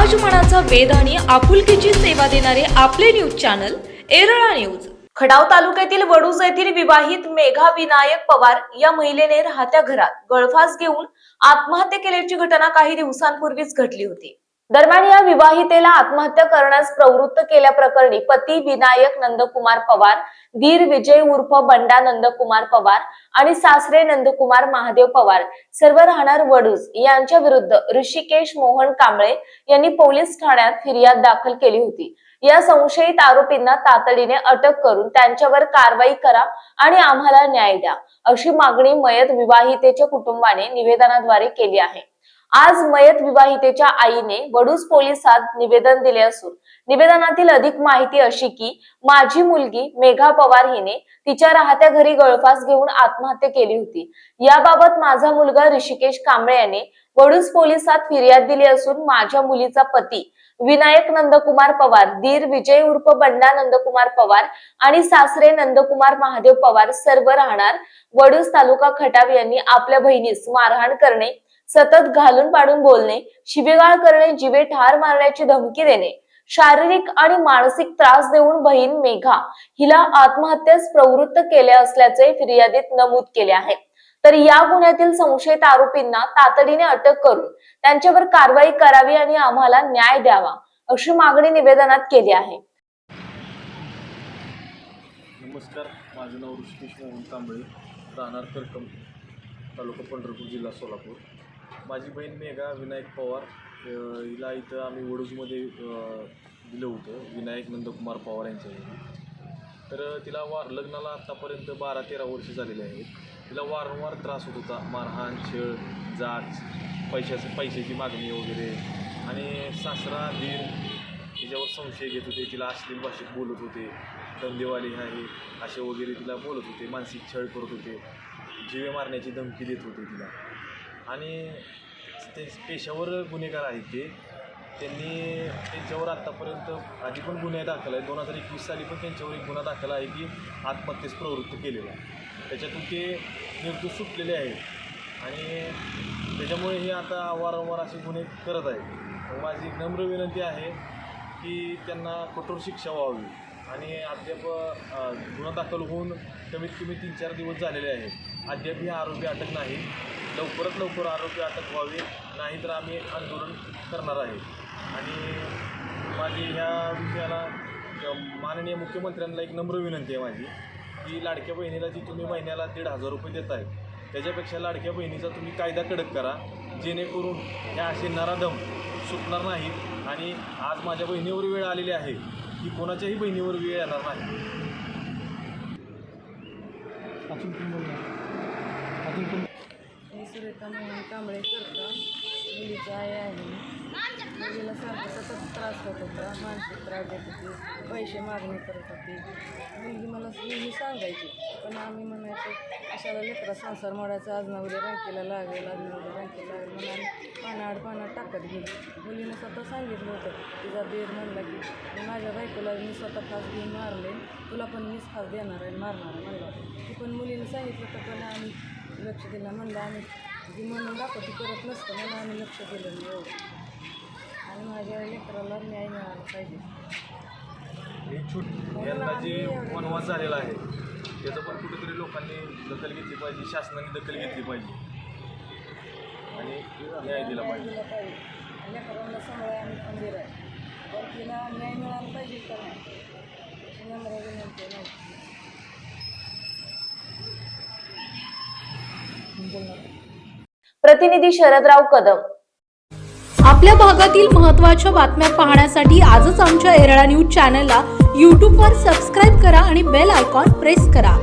समाजमनाचा वेध आणि आपुलकीची सेवा देणारे आपले न्यूज चॅनल एरळा न्यूज। खडाव तालुक्यातील वडूज येथील विवाहित मेघा विनायक पवार या महिलेने राहत्या घरात गळफास घेऊन आत्महत्या केल्याची घटना काही दिवसांपूर्वीच घडली होती। दरम्यान या विवाहितेला आत्महत्या करण्यास प्रवृत्त केल्याप्रकरणी पती विनायक नंदकुमार पवार, धीर विजय उर्फ बंडा नंदकुमार पवार आणि सासरे नंदकुमार महादेव पवार सर्व राहणार वडूज यांच्या विरुद्ध ऋषिकेश मोहन कांबळे यांनी पोलीस ठाण्यात फिर्याद दाखल केली होती। या संशयित आरोपींना तातडीने अटक करून त्यांच्यावर कारवाई करा आणि आम्हाला न्याय द्या अशी मागणी मयत विवाहितेच्या कुटुंबाने निवेदनाद्वारे केली आहे। आज मयत विवाहितेच्या आईने वडूज पोलिसात निवेदन दिले असून निवेदनातील अधिक माहिती अशी की माझी मुलगी मेघा पवार हिने तिच्या राहत्या घरी गळफास घेऊन आत्महत्या केली होती। याबाबत माझा मुलगा ऋषिकेश कांबळे याने वडूज पोलिसात फिर्याद दिली असून माझ्या मुलीचा पती विनायक नंदकुमार पवार, धीर विजय उर्फ बंडा नंदकुमार पवार आणि सासरे नंदकुमार महादेव पवार सर्व राहणार वडूज तालुका खटाव यांनी आपल्या बहिणीस मारहाण करणे, सतत घालून पाडून बोलणे, शिवीगाळ करणे, जीवे ठार मारण्याची धमकी देणे, शारीरिक आणि मानसिक त्रास देऊन बहीण मेघा हिला आत्महत्येस प्रवृत्त केले असल्याचे फिर्यादीत नमूद केले आहे। तर या गुन्ह्यातील संशयित आरोपींना तातडीने अटक करून त्यांच्यावर कारवाई करावी आणि आम्हाला न्याय द्यावा अशी मागणी निवेदनात केली आहे। नमस्कार, माझे नाव ऋषिकेश मोहन कांबळे, राहणार करकम, तालुका पंढरपूर, जिल्हा सोलापूर। माझी बहीण मेघा विनायक पवार हिला इथं आम्ही वडूजमध्ये दिलं होतं, विनायक नंदकुमार पवार यांच्या घरी। तर तिला लग्नाला आत्तापर्यंत 12-13 वर्ष झालेली आहेत। तिला वारंवार त्रास होत होता, मारहाण, छळ, जाच, पैशाची मागणी वगैरे, आणि सासरा धीर तिच्यावर संशय घेत होते, तिला अश्लील भाषेत बोलत होते, धंदेवाली आहे असे वगैरे तिला बोलत होते, मानसिक छळ करत होते, जीवे मारण्याची धमकी देत होते तिला। आणि ते पेशावर गुन्हेगार आहेत त्यांनी त्यांच्यावर आत्तापर्यंत आधी पण गुन्हे दाखल आहे। 2021 साली पण त्यांच्यावर एक गुन्हा दाखल आहे की आत्महत्येस प्रवृत्त केलेला आहे। त्याच्यातून ते निर्दोष सुटलेले आहेत आणि त्याच्यामुळे हे आता वारंवार असे गुन्हे करत आहेत। माझी नम्र विनंती आहे की त्यांना कठोर शिक्षा व्हावी आणि अद्याप गुन्हा दाखल होऊन कमीत कमी 3-4 दिवस झालेले आहेत, अद्याप हे आरोपी अटक नाही। लवकरात लवकर आरोपी अटक व्हावे, नाहीतर आम्ही आंदोलन करणार आहे। आणि माझी ह्या विषयाला माननीय मुख्यमंत्र्यांना एक नम्र विनंती आहे माझी की लाडक्या बहिणीला जी तुम्ही महिन्याला 1,500 रुपये देत आहे त्याच्यापेक्षा लाडक्या बहिणीचा तुम्ही कायदा कडक करा, जेणेकरून ह्या असे नराधम सुटणार नाहीत। आणि आज माझ्या बहिणीवर वेळ आलेली आहे की कोणाच्याही बहिणीवर वेळ येणार नाही। सुरेखा मोहन कांबळे करता मुलीची आई आहे। मुलीला सारखं सतत त्रास होत होता, मानसिक त्रास देत होती, पैसे मागणी करत होती। मुलगी मला नेहमी सांगायची, पण आम्ही म्हणायचो अशाला लेकरा संसार मोडायचा, आज ना उद्या रंकेला लागेल, आज ना उद्या रंकेला लागेल म्हणून आम्ही पानात टाकत गेलो। मुलीनं स्वतः सांगितलं होतं, तिचा दीर म्हणला की माझ्या बायकोला मी स्वतः फास घेऊन मारले, तुला पण मीच फास देणार आहे, मारणार आहे म्हणला। ती पण मुलीनं सांगितलं तर पण आम्ही लक्ष दिलं, म्हणलं आम्ही जी म्हणून दाखवती करत नसतं म्हणून आम्ही लक्ष दिलं नाही एवढं। आणि माझ्या लेकराला न्याय मिळाला पाहिजे। यांना जे वनवास झालेला आहे त्याचं पण कुठेतरी लोकांनी दखल घेतली पाहिजे, शासनाने दखल घेतली पाहिजे आणि न्याय दिला पाहिजे। लेकरांना सांभाळा आम्ही पण दिलं आहे, पण तिला न्याय मिळाला पाहिजे का नाही अशी नम्र विनंती नाही। प्रतिनिधी शरदराव कदम। आपल्या भागातील महत्त्वाच्या बातम्या पाहण्यासाठी आजच आमच्या एरळा न्यूज चॅनलला YouTube वर सबस्क्राईब करा आणि बेल आयकॉन प्रेस करा।